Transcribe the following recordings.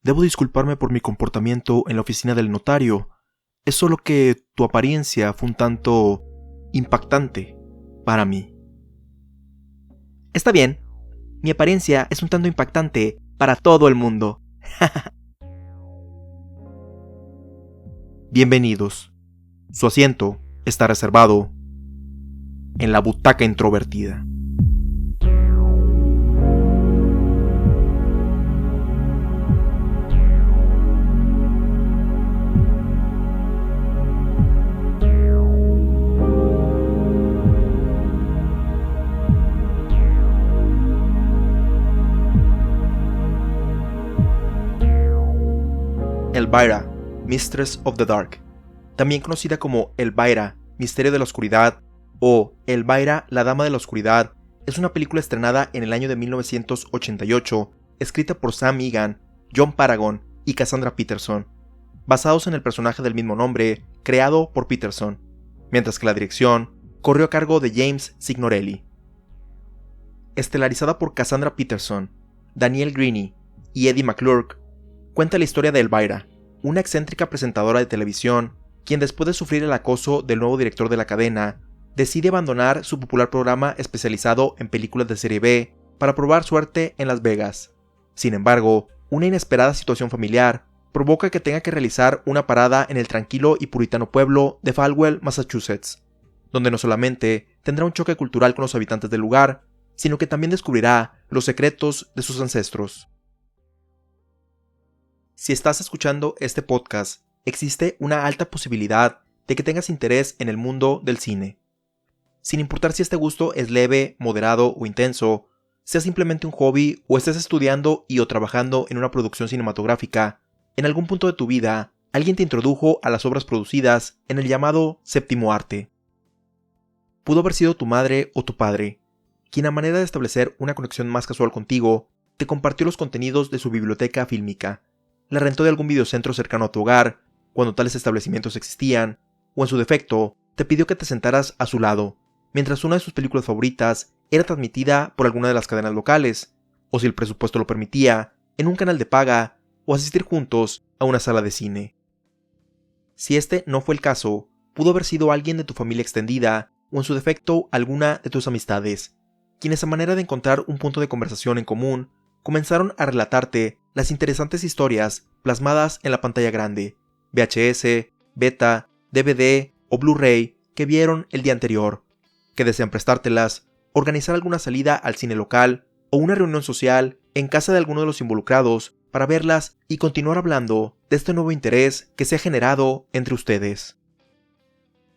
Debo disculparme por mi comportamiento en la oficina del notario. Es solo que tu apariencia fue un tanto impactante para mí. Está bien. Mi apariencia es un tanto impactante para todo el mundo. Bienvenidos. Su asiento está reservado en la butaca introvertida. Elvira, Mistress of the Dark, también conocida como Elvira, Misterio de la Oscuridad o Elvira, la Dama de la Oscuridad, es una película estrenada en el año de 1988, escrita por Sam Egan, John Paragon y Cassandra Peterson, basados en el personaje del mismo nombre, creado por Peterson, mientras que la dirección corrió a cargo de James Signorelli. Estelarizada por Cassandra Peterson, Daniel Greene y Eddie McClurg, cuenta la historia de Elvira, una excéntrica presentadora de televisión, quien después de sufrir el acoso del nuevo director de la cadena, decide abandonar su popular programa especializado en películas de serie B para probar suerte en Las Vegas. Sin embargo, una inesperada situación familiar provoca que tenga que realizar una parada en el tranquilo y puritano pueblo de Falwell, Massachusetts, donde no solamente tendrá un choque cultural con los habitantes del lugar, sino que también descubrirá los secretos de sus ancestros. Si estás escuchando este podcast, existe una alta posibilidad de que tengas interés en el mundo del cine. Sin importar si este gusto es leve, moderado o intenso, sea simplemente un hobby o estés estudiando y o trabajando en una producción cinematográfica, en algún punto de tu vida, alguien te introdujo a las obras producidas en el llamado séptimo arte. Pudo haber sido tu madre o tu padre, quien a manera de establecer una conexión más casual contigo, te compartió los contenidos de su biblioteca fílmica, la rentó de algún videocentro cercano a tu hogar, cuando tales establecimientos existían, o en su defecto, te pidió que te sentaras a su lado, mientras una de sus películas favoritas era transmitida por alguna de las cadenas locales, o si el presupuesto lo permitía, en un canal de paga, o asistir juntos a una sala de cine. Si este no fue el caso, pudo haber sido alguien de tu familia extendida, o en su defecto alguna de tus amistades, quienes a manera de encontrar un punto de conversación en común, comenzaron a relatarte las interesantes historias plasmadas en la pantalla grande, VHS, beta, DVD o Blu-ray que vieron el día anterior, que desean prestártelas, organizar alguna salida al cine local o una reunión social en casa de alguno de los involucrados para verlas y continuar hablando de este nuevo interés que se ha generado entre ustedes.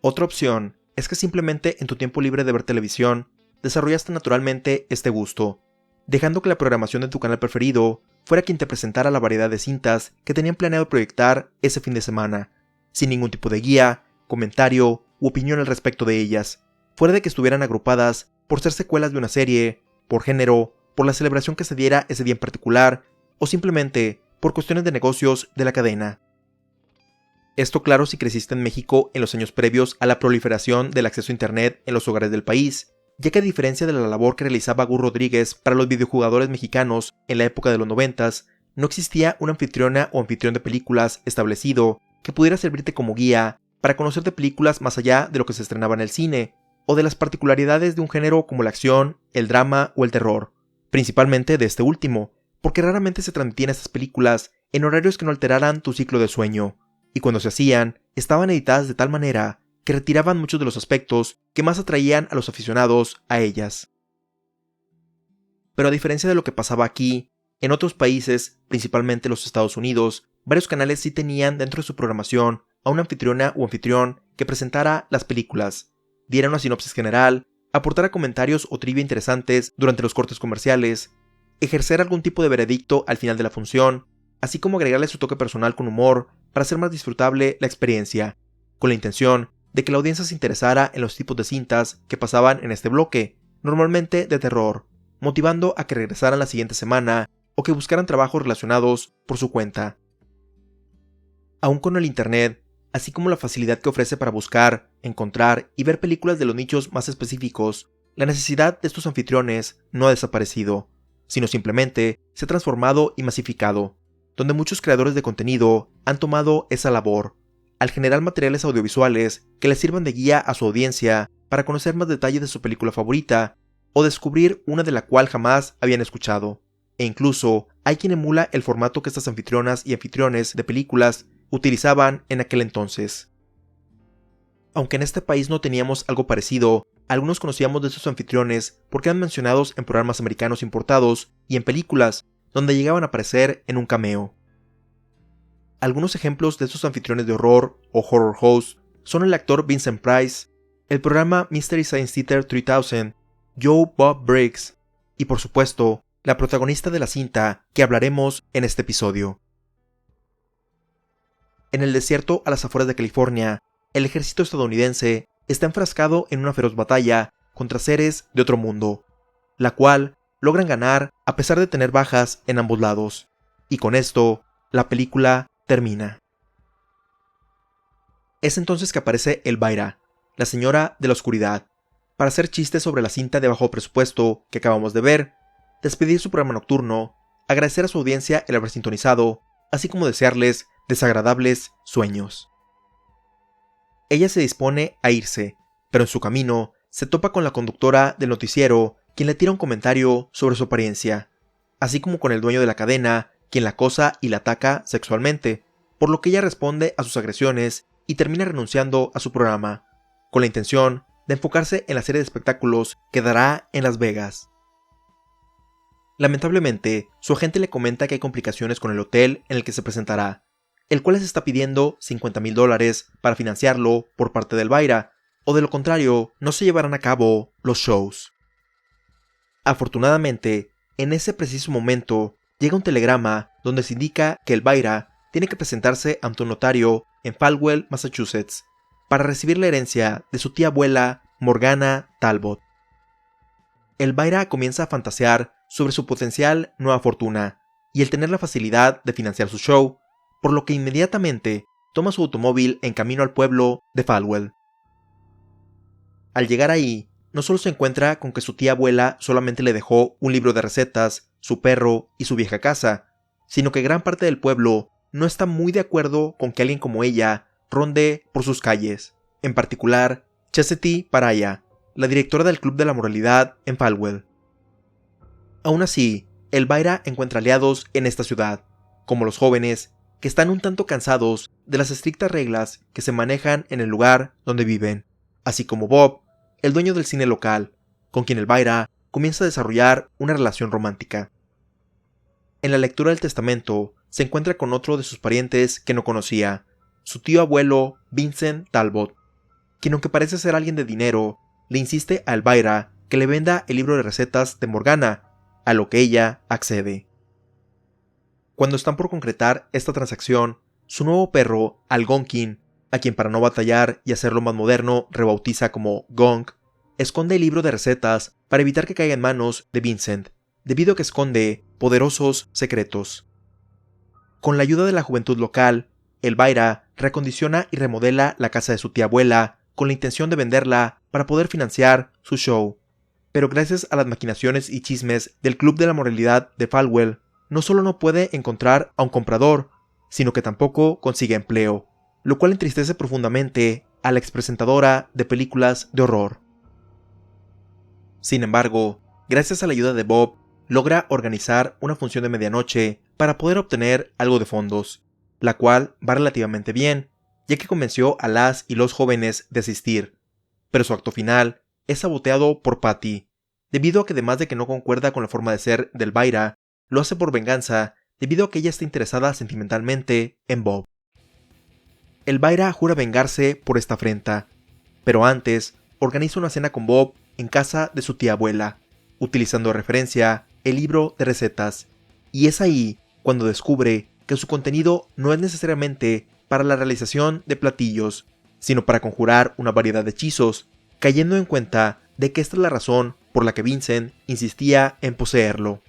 Otra opción es que simplemente en tu tiempo libre de ver televisión desarrollaste naturalmente este gusto, dejando que la programación de tu canal preferido fuera quien te presentara la variedad de cintas que tenían planeado proyectar ese fin de semana, sin ningún tipo de guía, comentario u opinión al respecto de ellas, fuera de que estuvieran agrupadas por ser secuelas de una serie, por género, por la celebración que se diera ese día en particular, o simplemente por cuestiones de negocios de la cadena. Esto claro si creciste en México en los años previos a la proliferación del acceso a internet en los hogares del país, ya que a diferencia de la labor que realizaba Gus Rodríguez para los videojugadores mexicanos en la época de los 90s, no existía una anfitriona o anfitrión de películas establecido que pudiera servirte como guía para conocer de películas más allá de lo que se estrenaba en el cine, o de las particularidades de un género como la acción, el drama o el terror, principalmente de este último, porque raramente se transmitían estas películas en horarios que no alteraran tu ciclo de sueño, y cuando se hacían, estaban editadas de tal manera que retiraban muchos de los aspectos que más atraían a los aficionados a ellas. Pero a diferencia de lo que pasaba aquí, en otros países, principalmente los Estados Unidos, varios canales sí tenían dentro de su programación a una anfitriona o anfitrión que presentara las películas, diera una sinopsis general, aportara comentarios o trivia interesantes durante los cortes comerciales, ejercer algún tipo de veredicto al final de la función, así como agregarle su toque personal con humor para hacer más disfrutable la experiencia, con la intención de que la audiencia se interesara en los tipos de cintas que pasaban en este bloque, normalmente de terror, motivando a que regresaran la siguiente semana o que buscaran trabajos relacionados por su cuenta. Aún con el internet, así como la facilidad que ofrece para buscar, encontrar y ver películas de los nichos más específicos, la necesidad de estos anfitriones no ha desaparecido, sino simplemente se ha transformado y masificado, donde muchos creadores de contenido han tomado esa labor, al generar materiales audiovisuales que les sirvan de guía a su audiencia para conocer más detalles de su película favorita o descubrir una de la cual jamás habían escuchado. E incluso hay quien emula el formato que estas anfitrionas y anfitriones de películas utilizaban en aquel entonces. Aunque en este país no teníamos algo parecido, algunos conocíamos de estos anfitriones porque eran mencionados en programas americanos importados y en películas donde llegaban a aparecer en un cameo. Algunos ejemplos de estos anfitriones de horror o horror host son el actor Vincent Price, el programa Mystery Science Theater 3000, Joe Bob Briggs y por supuesto, la protagonista de la cinta que hablaremos en este episodio. En el desierto a las afueras de California, el ejército estadounidense está enfrascado en una feroz batalla contra seres de otro mundo, la cual logran ganar a pesar de tener bajas en ambos lados, y con esto, la película termina. Es entonces que aparece Elvira, la señora de la oscuridad, para hacer chistes sobre la cinta de bajo presupuesto que acabamos de ver, despedir su programa nocturno, agradecer a su audiencia el haber sintonizado, así como desearles desagradables sueños. Ella se dispone a irse, pero en su camino se topa con la conductora del noticiero, quien le tira un comentario sobre su apariencia, así como con el dueño de la cadena, quien la acosa y la ataca sexualmente, por lo que ella responde a sus agresiones y termina renunciando a su programa, con la intención de enfocarse en la serie de espectáculos que dará en Las Vegas. Lamentablemente, su agente le comenta que hay complicaciones con el hotel en el que se presentará, el cual les está pidiendo $50,000 para financiarlo por parte de Elvira, o de lo contrario, no se llevarán a cabo los shows. Afortunadamente, en ese preciso momento, llega un telegrama donde se indica que Elvira tiene que presentarse ante un notario en Falwell, Massachusetts, para recibir la herencia de su tía abuela Morgana Talbot. Elvira comienza a fantasear sobre su potencial nueva fortuna y el tener la facilidad de financiar su show, por lo que inmediatamente toma su automóvil en camino al pueblo de Falwell. Al llegar ahí, no solo se encuentra con que su tía abuela solamente le dejó un libro de recetas, su perro y su vieja casa, sino que gran parte del pueblo no está muy de acuerdo con que alguien como ella ronde por sus calles, en particular Chastity Paraya, la directora del Club de la Moralidad en Falwell. Aún así, Elvira encuentra aliados en esta ciudad, como los jóvenes, que están un tanto cansados de las estrictas reglas que se manejan en el lugar donde viven, así como Bob, el dueño del cine local, con quien Elvira comienza a desarrollar una relación romántica. En la lectura del testamento se encuentra con otro de sus parientes que no conocía, su tío abuelo Vincent Talbot, quien aunque parece ser alguien de dinero, le insiste a Elvira que le venda el libro de recetas de Morgana, a lo que ella accede. Cuando están por concretar esta transacción, su nuevo perro, Algonquin, a quien para no batallar y hacerlo más moderno rebautiza como Gong, esconde el libro de recetas para evitar que caiga en manos de Vincent, debido a que esconde poderosos secretos. Con la ayuda de la juventud local, Elvira recondiciona y remodela la casa de su tía abuela con la intención de venderla para poder financiar su show. Pero gracias a las maquinaciones y chismes del Club de la Moralidad de Falwell, no solo no puede encontrar a un comprador, sino que tampoco consigue empleo, lo cual entristece profundamente a la expresentadora de películas de horror. Sin embargo, gracias a la ayuda de Bob, logra organizar una función de medianoche para poder obtener algo de fondos, la cual va relativamente bien, ya que convenció a las y los jóvenes de asistir, pero su acto final es saboteado por Patty, debido a que además de que no concuerda con la forma de ser de Elvira, lo hace por venganza debido a que ella está interesada sentimentalmente en Bob. Elvira jura vengarse por esta afrenta, pero antes organiza una cena con Bob en casa de su tía abuela, utilizando de referencia el libro de recetas, y es ahí cuando descubre que su contenido no es necesariamente para la realización de platillos, sino para conjurar una variedad de hechizos, cayendo en cuenta de que esta es la razón por la que Vincent insistía en poseerlo.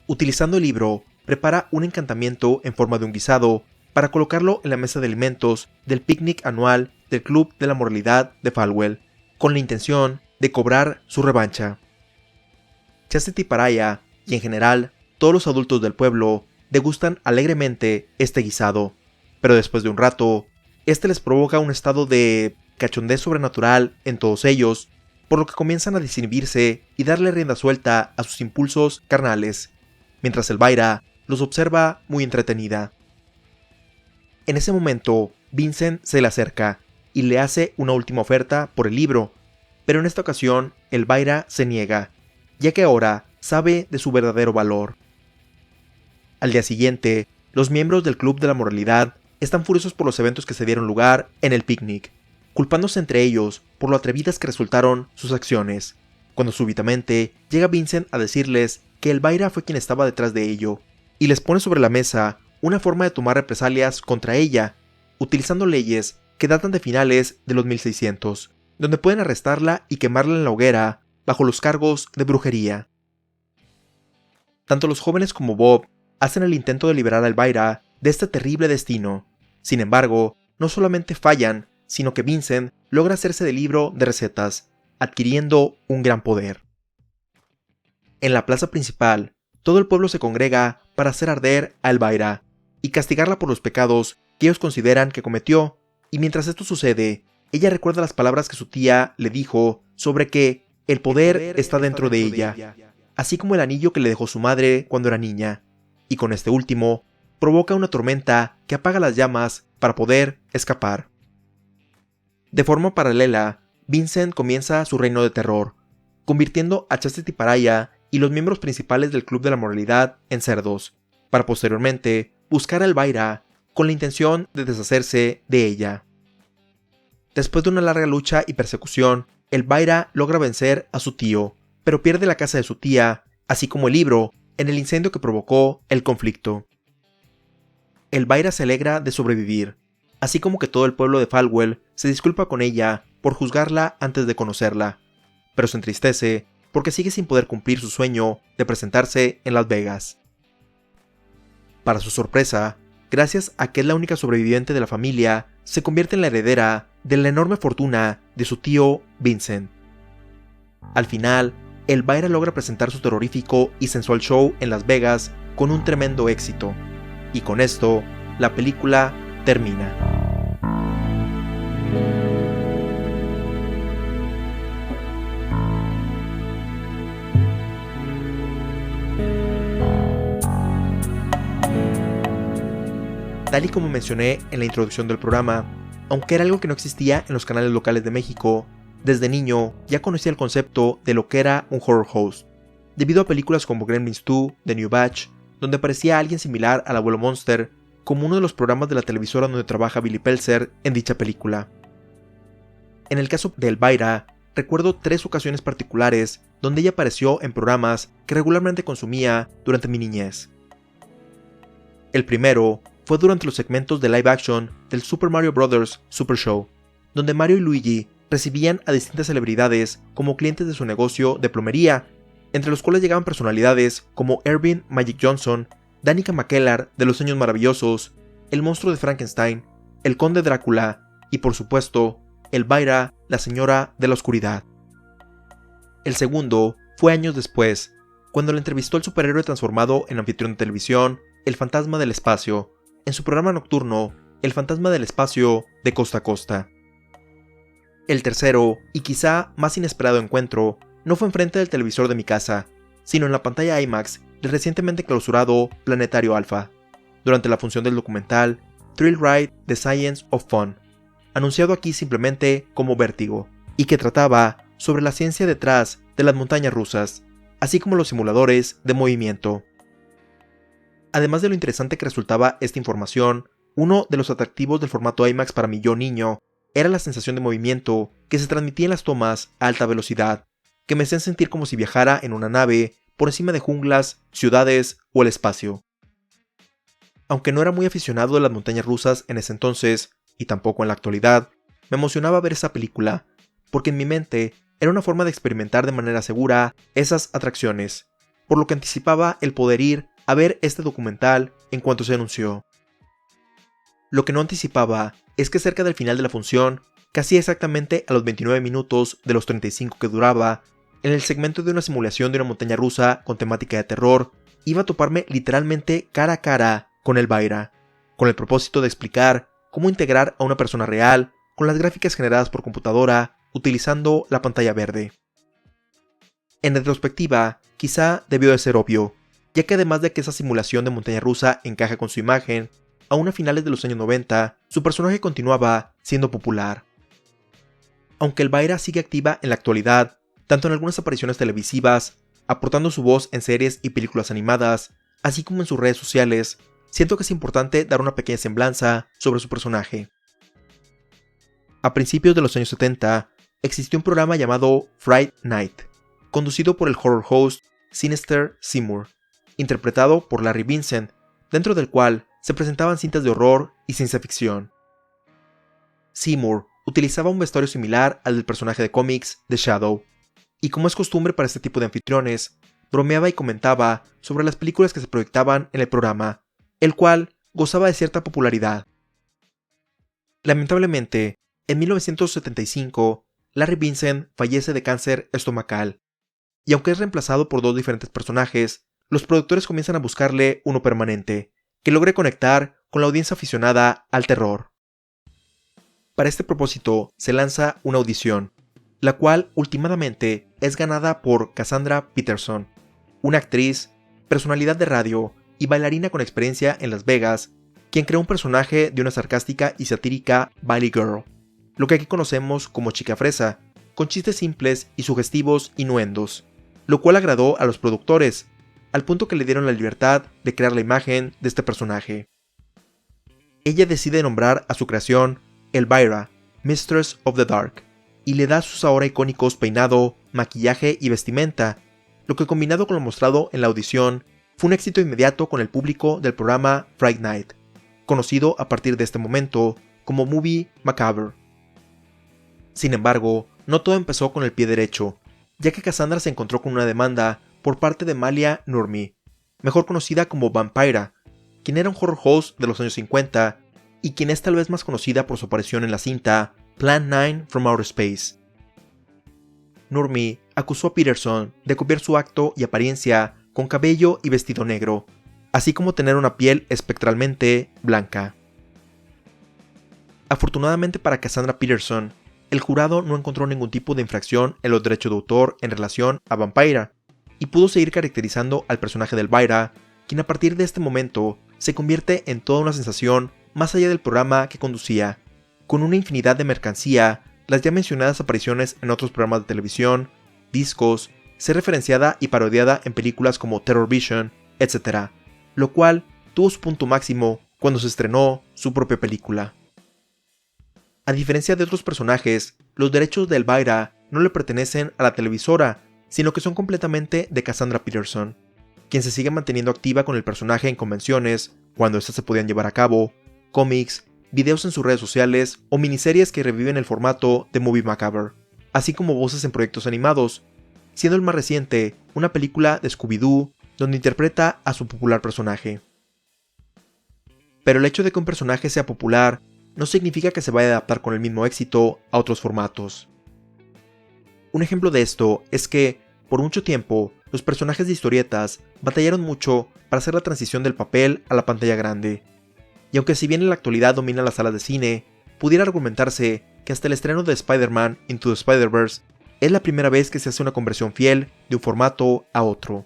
Utilizando el libro, prepara un encantamiento en forma de un guisado para colocarlo en la mesa de alimentos del picnic anual del Club de la Moralidad de Falwell, con la intención de cobrar su revancha. Chastity Paraya, y en general todos los adultos del pueblo, degustan alegremente este guisado, pero después de un rato, este les provoca un estado de cachondez sobrenatural en todos ellos, por lo que comienzan a desinhibirse y darle rienda suelta a sus impulsos carnales, mientras Elvira los observa muy entretenida. En ese momento, Vincent se le acerca y le hace una última oferta por el libro, pero en esta ocasión Elvira se niega, ya que ahora sabe de su verdadero valor. Al día siguiente, los miembros del Club de la Moralidad están furiosos por los eventos que se dieron lugar en el picnic, culpándose entre ellos por lo atrevidas que resultaron sus acciones, cuando súbitamente llega Vincent a decirles que Elvira fue quien estaba detrás de ello, y les pone sobre la mesa una forma de tomar represalias contra ella, utilizando leyes que datan de finales de los 1600, donde pueden arrestarla y quemarla en la hoguera bajo los cargos de brujería. Tanto los jóvenes como Bob hacen el intento de liberar a Elvira de este terrible destino. Sin embargo, no solamente fallan, sino que Vincent logra hacerse del libro de recetas, adquiriendo un gran poder. En la plaza principal, todo el pueblo se congrega para hacer arder a Elvira y castigarla por los pecados que ellos consideran que cometió, y mientras esto sucede, ella recuerda las palabras que su tía le dijo sobre que el poder está dentro de ella, así como el anillo que le dejó su madre cuando era niña, y con este último, provoca una tormenta que apaga las llamas para poder escapar. De forma paralela, Vincent comienza su reino de terror, convirtiendo a Chastity Paraya y los miembros principales del Club de la Moralidad en cerdos, para posteriormente buscar a Elvira con la intención de deshacerse de ella. Después de una larga lucha y persecución, Elvira logra vencer a su tío, pero pierde la casa de su tía, así como el libro, en el incendio que provocó el conflicto. Elvira se alegra de sobrevivir, así como que todo el pueblo de Falwell se disculpa con ella por juzgarla antes de conocerla, pero se entristece porque sigue sin poder cumplir su sueño de presentarse en Las Vegas. Para su sorpresa, gracias a que es la única sobreviviente de la familia, se convierte en la heredera de la enorme fortuna de su tío Vincent. Al final, Elvira logra presentar su terrorífico y sensual show en Las Vegas con un tremendo éxito, y con esto, la película termina. Tal y como mencioné en la introducción del programa, aunque era algo que no existía en los canales locales de México, desde niño ya conocía el concepto de lo que era un horror host, debido a películas como Gremlins 2, The New Batch, donde aparecía alguien similar al abuelo Monster, como uno de los programas de la televisora donde trabaja Billy Peltzer en dicha película. En el caso de Elvira, recuerdo 3 ocasiones particulares donde ella apareció en programas que regularmente consumía durante mi niñez. El primero fue durante los segmentos de live action del Super Mario Bros. Super Show, donde Mario y Luigi recibían a distintas celebridades como clientes de su negocio de plomería, entre los cuales llegaban personalidades como Ervin Magic Johnson, Danica McKellar de Los Años Maravillosos, el monstruo de Frankenstein, el conde Drácula y por supuesto, Elvira, la señora de la oscuridad. El segundo fue años después, cuando le entrevistó el superhéroe transformado en anfitrión de televisión, el fantasma del espacio, en su programa nocturno, El fantasma del espacio de Costa a Costa. El tercero, y quizá más inesperado encuentro, no fue enfrente del televisor de mi casa, sino en la pantalla IMAX del recientemente clausurado Planetario Alpha, durante la función del documental Thrill Ride: The Science of Fun, anunciado aquí simplemente como Vértigo, y que trataba sobre la ciencia detrás de las montañas rusas, así como los simuladores de movimiento. Además de lo interesante que resultaba esta información, uno de los atractivos del formato IMAX para mí yo niño era la sensación de movimiento que se transmitía en las tomas a alta velocidad, que me hacían sentir como si viajara en una nave por encima de junglas, ciudades o el espacio. Aunque no era muy aficionado de las montañas rusas en ese entonces, y tampoco en la actualidad, me emocionaba ver esa película, porque en mi mente era una forma de experimentar de manera segura esas atracciones, por lo que anticipaba el poder ir a ver este documental en cuanto se anunció. Lo que no anticipaba es que cerca del final de la función, casi exactamente a los 29 minutos de los 35 que duraba, en el segmento de una simulación de una montaña rusa con temática de terror, iba a toparme literalmente cara a cara con Elvira, con el propósito de explicar cómo integrar a una persona real con las gráficas generadas por computadora utilizando la pantalla verde. En retrospectiva, quizá debió de ser obvio, ya que además de que esa simulación de montaña rusa encaja con su imagen, aún a finales de los años 90, su personaje continuaba siendo popular. Aunque Elvira sigue activa en la actualidad, tanto en algunas apariciones televisivas, aportando su voz en series y películas animadas, así como en sus redes sociales, siento que es importante dar una pequeña semblanza sobre su personaje. A principios de los años 70, existió un programa llamado Fright Night, conducido por el horror host Sinister Seymour, interpretado por Larry Vincent, dentro del cual se presentaban cintas de horror y ciencia ficción. Seymour utilizaba un vestuario similar al del personaje de cómics The Shadow, y como es costumbre para este tipo de anfitriones, bromeaba y comentaba sobre las películas que se proyectaban en el programa, el cual gozaba de cierta popularidad. Lamentablemente, en 1975, Larry Vincent fallece de cáncer estomacal, y aunque es reemplazado por dos diferentes personajes, los productores comienzan a buscarle uno permanente, que logre conectar con la audiencia aficionada al terror. Para este propósito se lanza una audición, la cual últimamente es ganada por Cassandra Peterson, una actriz, personalidad de radio y bailarina con experiencia en Las Vegas, quien creó un personaje de una sarcástica y satírica Valley Girl, lo que aquí conocemos como chica fresa, con chistes simples y sugestivos innuendos, lo cual agradó a los productores, al punto que le dieron la libertad de crear la imagen de este personaje. Ella decide nombrar a su creación Elvira, Mistress of the Dark, y le da sus ahora icónicos peinado, maquillaje y vestimenta, lo que combinado con lo mostrado en la audición, fue un éxito inmediato con el público del programa Fright Night, conocido a partir de este momento como Movie Macabre. Sin embargo, no todo empezó con el pie derecho, ya que Cassandra se encontró con una demanda por parte de Malia Nurmi, mejor conocida como Vampira, quien era un horror host de los años 50 y quien es tal vez más conocida por su aparición en la cinta Plan 9 from Outer Space. Nurmi acusó a Peterson de copiar su acto y apariencia con cabello y vestido negro, así como tener una piel espectralmente blanca. Afortunadamente para Cassandra Peterson, el jurado no encontró ningún tipo de infracción en los derechos de autor en relación a Vampira, y pudo seguir caracterizando al personaje de Elvira, quien a partir de este momento se convierte en toda una sensación más allá del programa que conducía, con una infinidad de mercancía, las ya mencionadas apariciones en otros programas de televisión, discos, ser referenciada y parodiada en películas como Terror Vision, etc., lo cual tuvo su punto máximo cuando se estrenó su propia película. A diferencia de otros personajes, los derechos de Elvira no le pertenecen a la televisora, sino que son completamente de Cassandra Peterson, quien se sigue manteniendo activa con el personaje en convenciones, cuando estas se podían llevar a cabo, cómics, videos en sus redes sociales o miniseries que reviven el formato de Movie Macabre, así como voces en proyectos animados, siendo el más reciente una película de Scooby-Doo donde interpreta a su popular personaje. Pero el hecho de que un personaje sea popular no significa que se vaya a adaptar con el mismo éxito a otros formatos. Un ejemplo de esto es que, por mucho tiempo, los personajes de historietas batallaron mucho para hacer la transición del papel a la pantalla grande, y aunque si bien en la actualidad dominan las salas de cine, pudiera argumentarse que hasta el estreno de Spider-Man Into the Spider-Verse es la primera vez que se hace una conversión fiel de un formato a otro.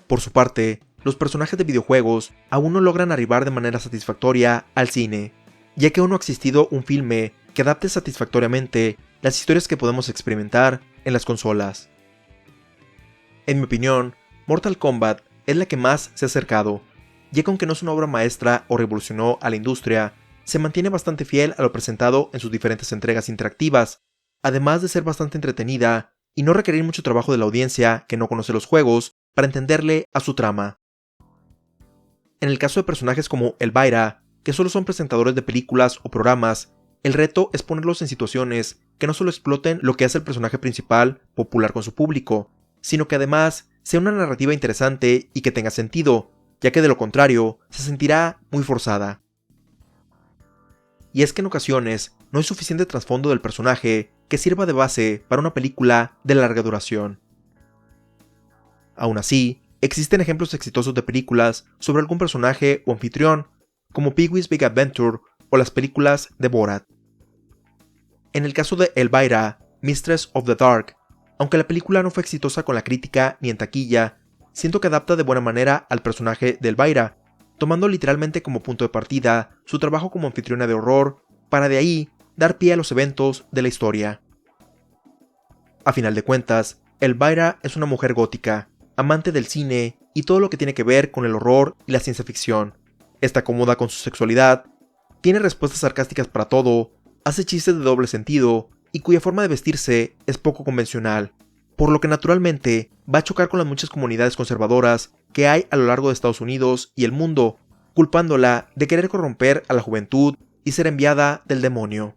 Por su parte, los personajes de videojuegos aún no logran arribar de manera satisfactoria al cine, ya que aún no ha existido un filme que adapte satisfactoriamente las historias que podemos experimentar en las consolas. En mi opinión, Mortal Kombat es la que más se ha acercado, ya que aunque no es una obra maestra o revolucionó a la industria, se mantiene bastante fiel a lo presentado en sus diferentes entregas interactivas, además de ser bastante entretenida y no requerir mucho trabajo de la audiencia que no conoce los juegos para entenderle a su trama. En el caso de personajes como Elvira, que solo son presentadores de películas o programas, el reto es ponerlos en situaciones que no solo exploten lo que hace el personaje principal popular con su público, sino que además sea una narrativa interesante y que tenga sentido, ya que de lo contrario se sentirá muy forzada. Y es que en ocasiones no hay suficiente trasfondo del personaje que sirva de base para una película de larga duración. Aún así, existen ejemplos exitosos de películas sobre algún personaje o anfitrión, como Pee-wee's Big Adventure o las películas de Borat. En el caso de Elvira, Mistress of the Dark, aunque la película no fue exitosa con la crítica ni en taquilla, siento que adapta de buena manera al personaje de Elvira, tomando literalmente como punto de partida su trabajo como anfitriona de horror, para de ahí dar pie a los eventos de la historia. A final de cuentas, Elvira es una mujer gótica, amante del cine y todo lo que tiene que ver con el horror y la ciencia ficción. Está cómoda con su sexualidad, tiene respuestas sarcásticas para todo, hace chistes de doble sentido y cuya forma de vestirse es poco convencional, por lo que naturalmente va a chocar con las muchas comunidades conservadoras que hay a lo largo de Estados Unidos y el mundo, culpándola de querer corromper a la juventud y ser enviada del demonio.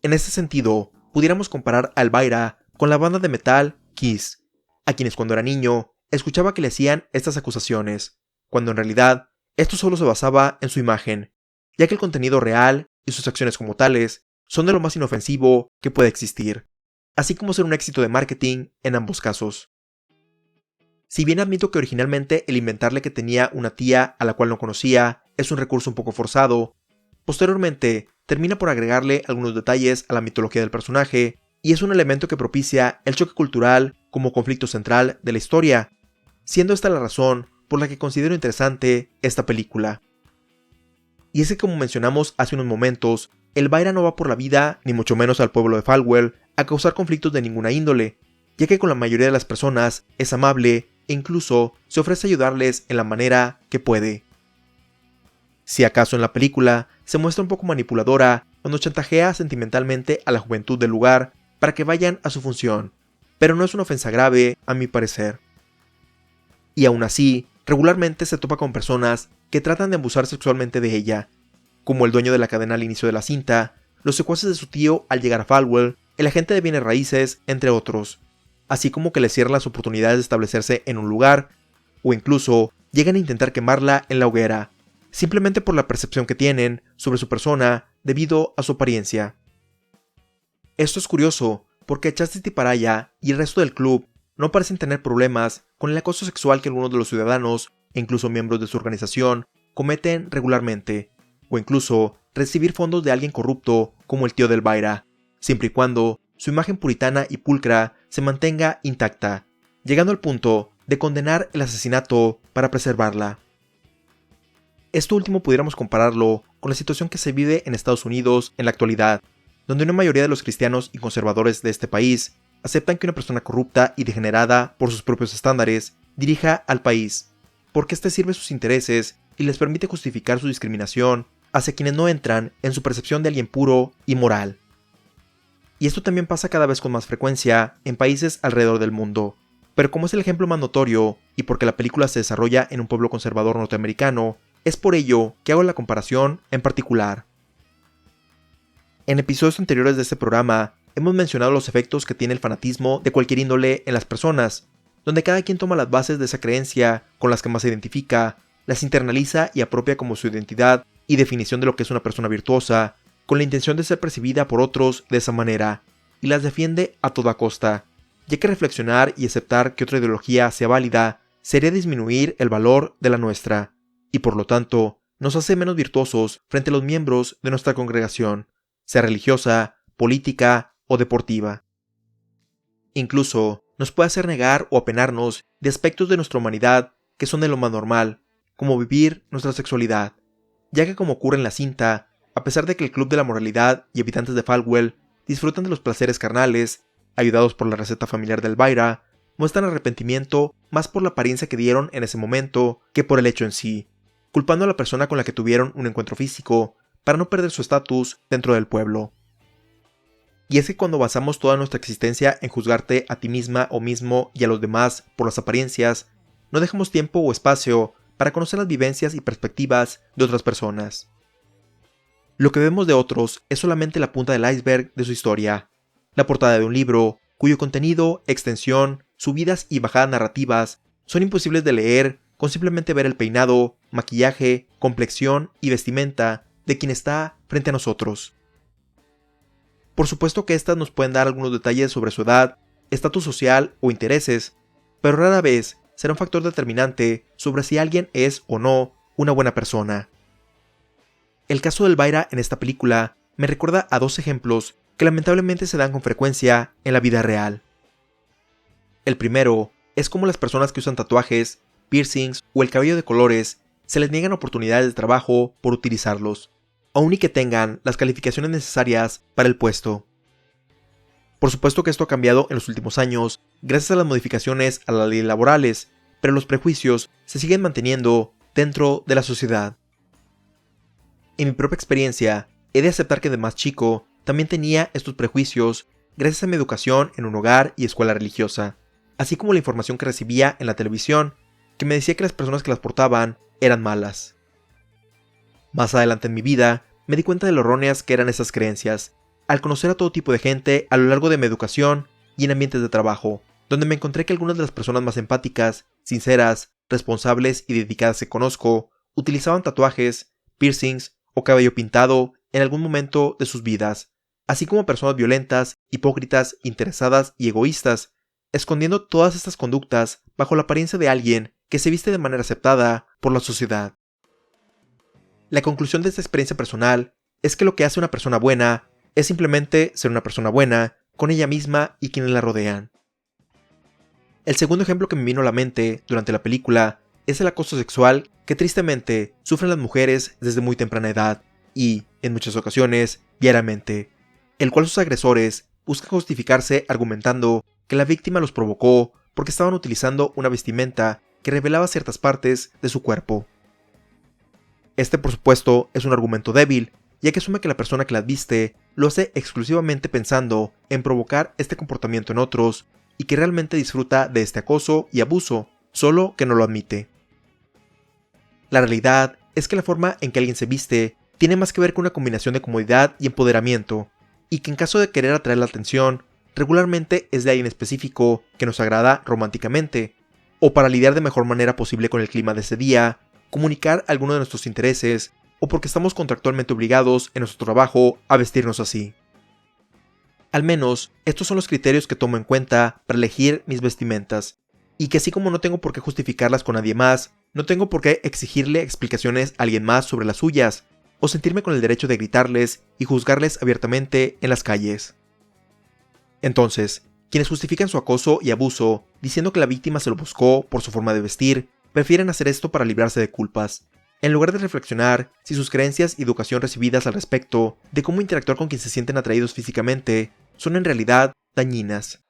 En este sentido, pudiéramos comparar a Elvira con la banda de metal Kiss, a quienes cuando era niño escuchaba que le hacían estas acusaciones, cuando en realidad esto solo se basaba en su imagen, ya que el contenido real y sus acciones como tales son de lo más inofensivo que puede existir, así como ser un éxito de marketing en ambos casos. Si bien admito que originalmente el inventarle que tenía una tía a la cual no conocía es un recurso un poco forzado, posteriormente termina por agregarle algunos detalles a la mitología del personaje y es un elemento que propicia el choque cultural como conflicto central de la historia, siendo esta la razón por la que considero interesante esta película. Y es que, como mencionamos hace unos momentos, Elvira no va por la vida, ni mucho menos al pueblo de Falwell, a causar conflictos de ninguna índole, ya que con la mayoría de las personas es amable e incluso se ofrece a ayudarles en la manera que puede. Si acaso en la película se muestra un poco manipuladora cuando chantajea sentimentalmente a la juventud del lugar para que vayan a su función, pero no es una ofensa grave a mi parecer. Y aún así, regularmente se topa con personas que tratan de abusar sexualmente de ella, como el dueño de la cadena al inicio de la cinta, los secuaces de su tío al llegar a Falwell, el agente de bienes raíces, entre otros, así como que le cierran las oportunidades de establecerse en un lugar, o incluso llegan a intentar quemarla en la hoguera, simplemente por la percepción que tienen sobre su persona debido a su apariencia. Esto es curioso, porque Chastity Paraya y el resto del club no parecen tener problemas con el acoso sexual que algunos de los ciudadanos, e incluso miembros de su organización, cometen regularmente, o incluso recibir fondos de alguien corrupto como el tío de Elvira, siempre y cuando su imagen puritana y pulcra se mantenga intacta, llegando al punto de condenar el asesinato para preservarla. Esto último pudiéramos compararlo con la situación que se vive en Estados Unidos en la actualidad, donde una mayoría de los cristianos y conservadores de este país aceptan que una persona corrupta y degenerada por sus propios estándares dirija al país, porque éste sirve sus intereses y les permite justificar su discriminación hacia quienes no entran en su percepción de alguien puro y moral. Y esto también pasa cada vez con más frecuencia en países alrededor del mundo, pero como es el ejemplo más notorio y porque la película se desarrolla en un pueblo conservador norteamericano, es por ello que hago la comparación en particular. En episodios anteriores de este programa hemos mencionado los efectos que tiene el fanatismo de cualquier índole en las personas, donde cada quien toma las bases de esa creencia con las que más se identifica, las internaliza y apropia como su identidad y definición de lo que es una persona virtuosa, con la intención de ser percibida por otros de esa manera, y las defiende a toda costa, ya que reflexionar y aceptar que otra ideología sea válida sería disminuir el valor de la nuestra, y por lo tanto nos hace menos virtuosos frente a los miembros de nuestra congregación, sea religiosa, política o deportiva. Incluso nos puede hacer negar o apenarnos de aspectos de nuestra humanidad que son de lo más normal, como vivir nuestra sexualidad, ya que como ocurre en la cinta, a pesar de que el Club de la Moralidad y habitantes de Falwell disfrutan de los placeres carnales, ayudados por la receta familiar de Elvira, muestran arrepentimiento más por la apariencia que dieron en ese momento que por el hecho en sí, culpando a la persona con la que tuvieron un encuentro físico para no perder su estatus dentro del pueblo. Y es que cuando basamos toda nuestra existencia en juzgarte a ti misma o mismo y a los demás por las apariencias, no dejamos tiempo o espacio para conocer las vivencias y perspectivas de otras personas. Lo que vemos de otros es solamente la punta del iceberg de su historia, la portada de un libro, cuyo contenido, extensión, subidas y bajadas narrativas son imposibles de leer con simplemente ver el peinado, maquillaje, complexión y vestimenta de quien está frente a nosotros. Por supuesto que estas nos pueden dar algunos detalles sobre su edad, estatus social o intereses, pero rara vez será un factor determinante sobre si alguien es o no una buena persona. El caso de Elvira en esta película me recuerda a dos ejemplos que lamentablemente se dan con frecuencia en la vida real. El primero es cómo las personas que usan tatuajes, piercings o el cabello de colores se les niegan oportunidades de trabajo por utilizarlos, aun y que tengan las calificaciones necesarias para el puesto. Por supuesto que esto ha cambiado en los últimos años gracias a las modificaciones a las leyes laborales, pero los prejuicios se siguen manteniendo dentro de la sociedad. En mi propia experiencia, he de aceptar que de más chico también tenía estos prejuicios gracias a mi educación en un hogar y escuela religiosa, así como la información que recibía en la televisión, que me decía que las personas que las portaban eran malas. Más adelante en mi vida, me di cuenta de lo erróneas que eran esas creencias, al conocer a todo tipo de gente a lo largo de mi educación y en ambientes de trabajo, donde me encontré que algunas de las personas más empáticas, sinceras, responsables y dedicadas que conozco, utilizaban tatuajes, piercings o cabello pintado en algún momento de sus vidas, así como personas violentas, hipócritas, interesadas y egoístas, escondiendo todas estas conductas bajo la apariencia de alguien que se viste de manera aceptada por la sociedad. La conclusión de esta experiencia personal es que lo que hace una persona buena es simplemente ser una persona buena con ella misma y quienes la rodean. El segundo ejemplo que me vino a la mente durante la película es el acoso sexual que tristemente sufren las mujeres desde muy temprana edad y, en muchas ocasiones, diariamente, el cual sus agresores buscan justificarse argumentando que la víctima los provocó porque estaban utilizando una vestimenta que revelaba ciertas partes de su cuerpo. Este, por supuesto, es un argumento débil, ya que asume que la persona que las viste lo hace exclusivamente pensando en provocar este comportamiento en otros y que realmente disfruta de este acoso y abuso, solo que no lo admite. La realidad es que la forma en que alguien se viste tiene más que ver con una combinación de comodidad y empoderamiento, y que en caso de querer atraer la atención, regularmente es de alguien específico que nos agrada románticamente, o para lidiar de mejor manera posible con el clima de ese día, comunicar alguno de nuestros intereses, o porque estamos contractualmente obligados en nuestro trabajo a vestirnos así. Al menos, estos son los criterios que tomo en cuenta para elegir mis vestimentas, y que así como no tengo por qué justificarlas con nadie más, no tengo por qué exigirle explicaciones a alguien más sobre las suyas, o sentirme con el derecho de gritarles y juzgarles abiertamente en las calles. Entonces, quienes justifican su acoso y abuso diciendo que la víctima se lo buscó por su forma de vestir, prefieren hacer esto para librarse de culpas, en lugar de reflexionar si sus creencias y educación recibidas al respecto de cómo interactuar con quien se sienten atraídos físicamente son en realidad dañinas.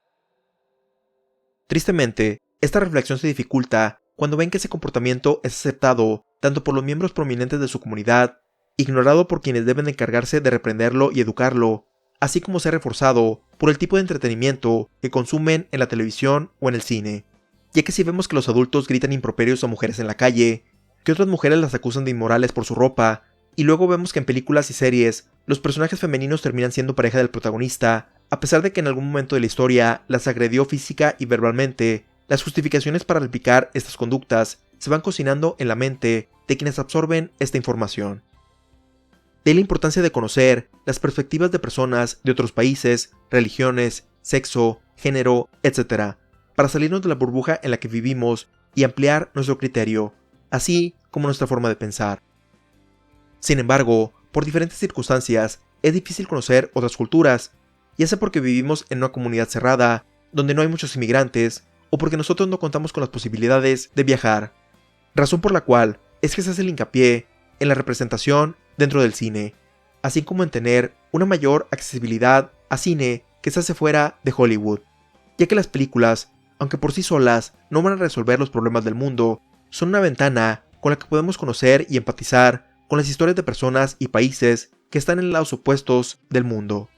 Tristemente, esta reflexión se dificulta cuando ven que ese comportamiento es aceptado tanto por los miembros prominentes de su comunidad, ignorado por quienes deben de encargarse de reprenderlo y educarlo, así como ser reforzado por el tipo de entretenimiento que consumen en la televisión o en el cine, ya que si vemos que los adultos gritan improperios a mujeres en la calle, que otras mujeres las acusan de inmorales por su ropa, y luego vemos que en películas y series los personajes femeninos terminan siendo pareja del protagonista, a pesar de que en algún momento de la historia las agredió física y verbalmente, las justificaciones para replicar estas conductas se van cocinando en la mente de quienes absorben esta información. De la importancia de conocer las perspectivas de personas de otros países, religiones, sexo, género, etc., para salirnos de la burbuja en la que vivimos y ampliar nuestro criterio, así como nuestra forma de pensar. Sin embargo, por diferentes circunstancias, es difícil conocer otras culturas, ya sea porque vivimos en una comunidad cerrada, donde no hay muchos inmigrantes, o porque nosotros no contamos con las posibilidades de viajar, razón por la cual es que se hace el hincapié en la representación dentro del cine, así como en tener una mayor accesibilidad a cine que se hace fuera de Hollywood, ya que las películas, aunque por sí solas no van a resolver los problemas del mundo, son una ventana con la que podemos conocer y empatizar con las historias de personas y países que están en lados opuestos del mundo.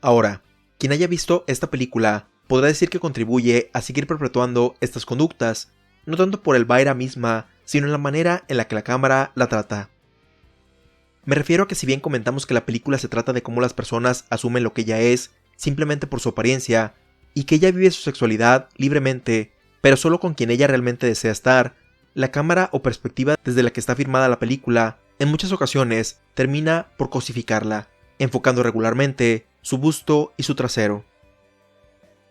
Ahora, quien haya visto esta película podrá decir que contribuye a seguir perpetuando estas conductas, no tanto por Elvira misma, sino en la manera en la que la cámara la trata. Me refiero a que si bien comentamos que la película se trata de cómo las personas asumen lo que ella es, simplemente por su apariencia, y que ella vive su sexualidad libremente, pero solo con quien ella realmente desea estar, la cámara o perspectiva desde la que está filmada la película, en muchas ocasiones, termina por cosificarla, enfocando regularmente su busto y su trasero.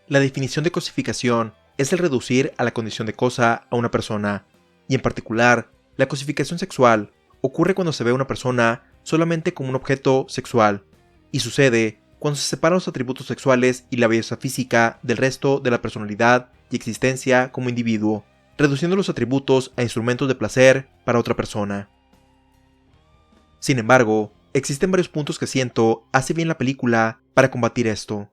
La definición de cosificación es el reducir a la condición de cosa a una persona, y en particular, la cosificación sexual ocurre cuando se ve a una persona solamente como un objeto sexual, y sucede cuando se separan los atributos sexuales y la belleza física del resto de la personalidad y existencia como individuo, reduciendo los atributos a instrumentos de placer para otra persona. Sin embargo, existen varios puntos que siento hace bien la película para combatir esto.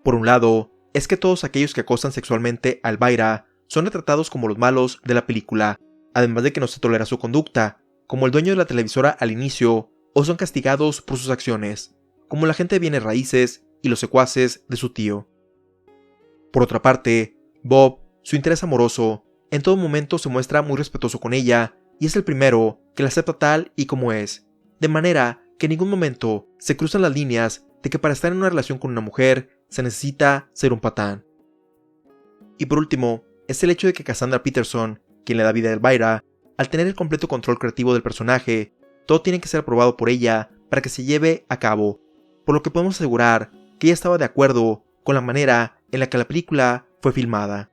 Por un lado, es que todos aquellos que acosan sexualmente a Elvira son retratados como los malos de la película, además de que no se tolera su conducta, como el dueño de la televisora al inicio, o son castigados por sus acciones, como la gente de bienes raíces y los secuaces de su tío. Por otra parte, Bob, su interés amoroso, en todo momento se muestra muy respetuoso con ella y es el primero que la acepta tal y como es, de manera que en ningún momento se cruzan las líneas de que para estar en una relación con una mujer se necesita ser un patán. Y por último, es el hecho de que Cassandra Peterson, quien le da vida a Elvira, al tener el completo control creativo del personaje, todo tiene que ser aprobado por ella para que se lleve a cabo, por lo que podemos asegurar que ella estaba de acuerdo con la manera en la que la película fue filmada.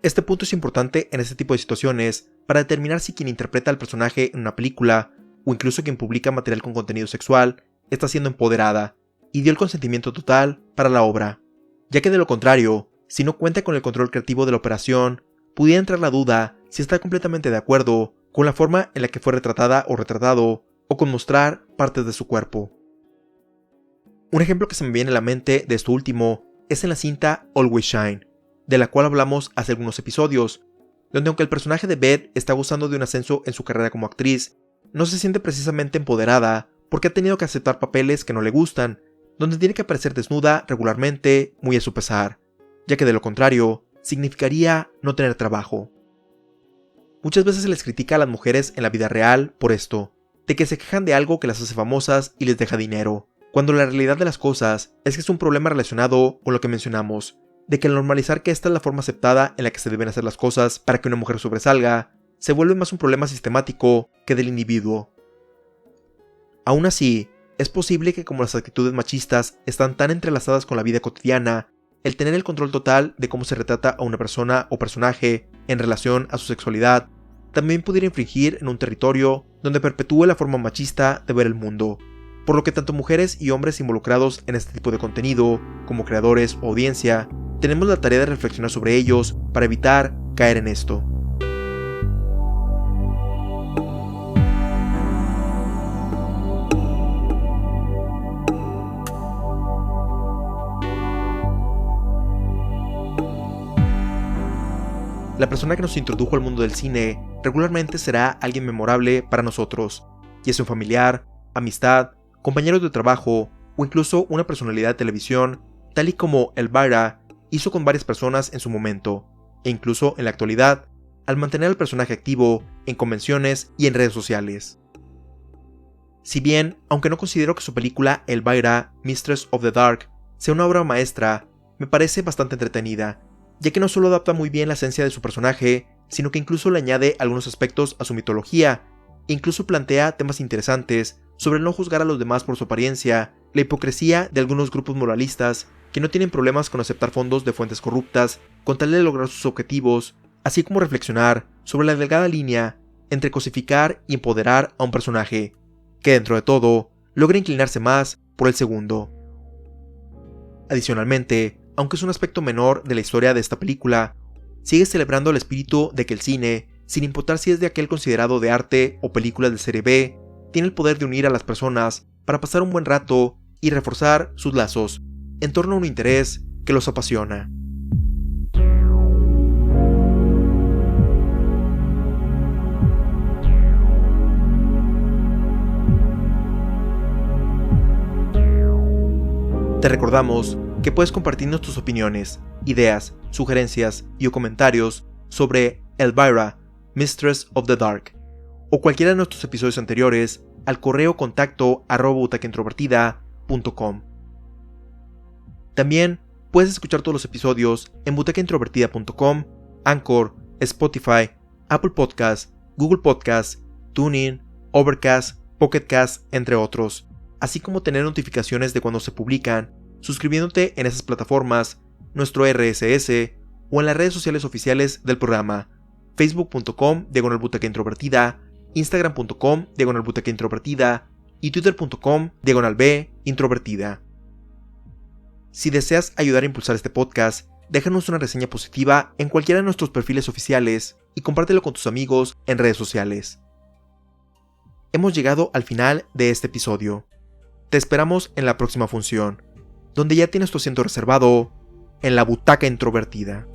Este punto es importante en este tipo de situaciones para determinar si quien interpreta al personaje en una película, o incluso quien publica material con contenido sexual, está siendo empoderada, y dio el consentimiento total para la obra, ya que de lo contrario, si no cuenta con el control creativo de la operación, pudiera entrar la duda si está completamente de acuerdo con la forma en la que fue retratada o retratado, o con mostrar partes de su cuerpo. Un ejemplo que se me viene a la mente de esto último es en la cinta Always Shine, de la cual hablamos hace algunos episodios, donde aunque el personaje de Beth está gozando de un ascenso en su carrera como actriz, no se siente precisamente empoderada porque ha tenido que aceptar papeles que no le gustan, donde tiene que aparecer desnuda regularmente muy a su pesar, ya que de lo contrario, significaría no tener trabajo. Muchas veces se les critica a las mujeres en la vida real por esto, de que se quejan de algo que las hace famosas y les deja dinero, cuando la realidad de las cosas es que es un problema relacionado con lo que mencionamos, de que al normalizar que esta es la forma aceptada en la que se deben hacer las cosas para que una mujer sobresalga, se vuelve más un problema sistemático que del individuo. Aún así, es posible que como las actitudes machistas están tan entrelazadas con la vida cotidiana, el tener el control total de cómo se retrata a una persona o personaje en relación a su sexualidad, también pudiera infringir en un territorio donde perpetúe la forma machista de ver el mundo, por lo que tanto mujeres y hombres involucrados en este tipo de contenido, como creadores o audiencia, tenemos la tarea de reflexionar sobre ellos para evitar caer en esto. La persona que nos introdujo al mundo del cine regularmente será alguien memorable para nosotros, ya sea un familiar, amistad, compañeros de trabajo o incluso una personalidad de televisión, tal y como Elvira hizo con varias personas en su momento, e incluso en la actualidad, al mantener al personaje activo en convenciones y en redes sociales. Si bien, aunque no considero que su película Elvira, Mistress of the Dark sea una obra maestra, me parece bastante entretenida, ya que no solo adapta muy bien la esencia de su personaje, sino que incluso le añade algunos aspectos a su mitología, e incluso plantea temas interesantes sobre el no juzgar a los demás por su apariencia, la hipocresía de algunos grupos moralistas que no tienen problemas con aceptar fondos de fuentes corruptas con tal de lograr sus objetivos, así como reflexionar sobre la delgada línea entre cosificar y empoderar a un personaje, que dentro de todo logra inclinarse más por el segundo. Adicionalmente, aunque es un aspecto menor de la historia de esta película, sigue celebrando el espíritu de que el cine, sin importar si es de aquel considerado de arte o películas de serie B, tiene el poder de unir a las personas para pasar un buen rato y reforzar sus lazos en torno a un interés que los apasiona. Te recordamos que puedes compartirnos tus opiniones, ideas, sugerencias y o comentarios sobre Elvira, Mistress of the Dark, o cualquiera de nuestros episodios anteriores al correo contacto@butacaintrovertida.com. También puedes escuchar todos los episodios en butacaintrovertida.com, Anchor, Spotify, Apple Podcasts, Google Podcasts, TuneIn, Overcast, Pocket Cast, entre otros, así como tener notificaciones de cuando se publican, suscribiéndote en esas plataformas, nuestro RSS o en las redes sociales oficiales del programa, facebook.com/butacaintrovertida, instagram.com/butacaintrovertida y twitter.com/b-introvertida. Si deseas ayudar a impulsar este podcast, déjanos una reseña positiva en cualquiera de nuestros perfiles oficiales y compártelo con tus amigos en redes sociales. Hemos llegado al final de este episodio. Te esperamos en la próxima función, donde ya tienes tu asiento reservado en la butaca introvertida.